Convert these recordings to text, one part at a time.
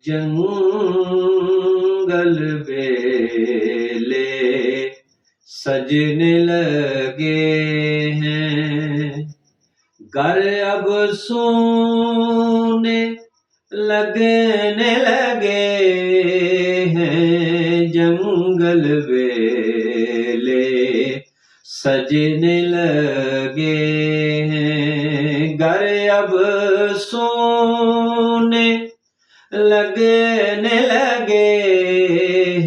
جنگل بیلے سجنے لگے ہیں، گھر اب سونے لگنے لگے ہیں، جنگل بیلے سجنے لگے ہیں، گھر اب سونے لگنے لگے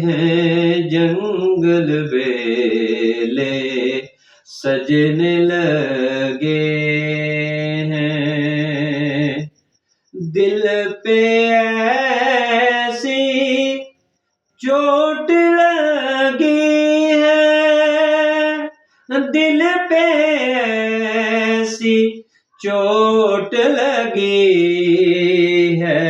ہیں، جنگل بیلے سجنے لگے ہیں، دل پہ ایسی چوٹ لگی ہے، دل پہ ایسی چوٹ لگی ہے،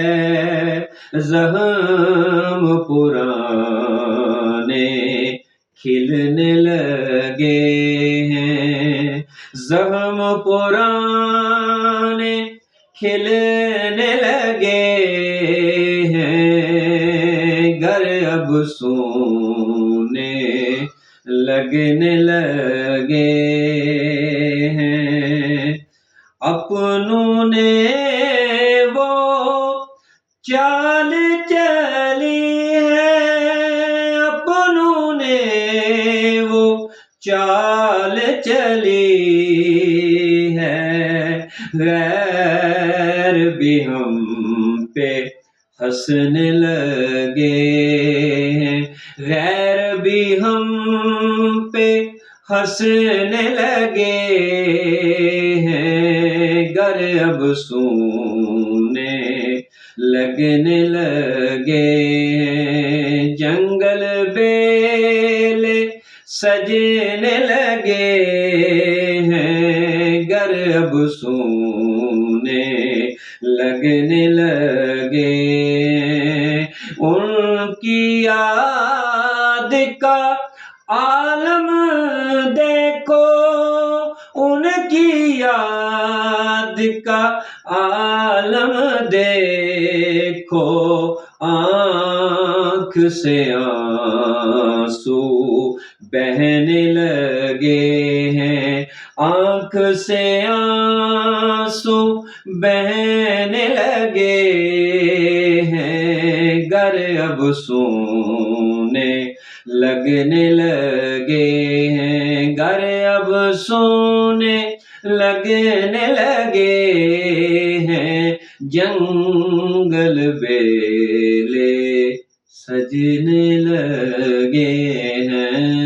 زخم پرانے کھلنے لگے ہیں، زخم پرانے کھلنے لگے ہیں، گھر اب سونے لگنے لگے ہیں، اپنوں نے وہ چال چلی ہے، اپنوں نے وہ چال چلی ہے، غیر بھی ہم پہ ہنسنے لگے ہیں، غیر بھی ہم پہ ہنسنے لگے ہیں، گھر اب سونے لگنے لگے ہیں، جنگل بیلے سجنے لگے ہیں، گھر اب سونے لگنے لگے ہیں، ان کی یاد کا عالم دیکھو، ان کی یاد کا عالم دیکھو، آنکھ سے آنسو بہنے لگے ہیں، آنکھ سے آنسو بہنے لگے ہیں، گھر اب سونے لگنے لگے ہیں، گھر اب سونے لگنے لگے ہیں، جنگل بیلے سجنے لگے ہیں۔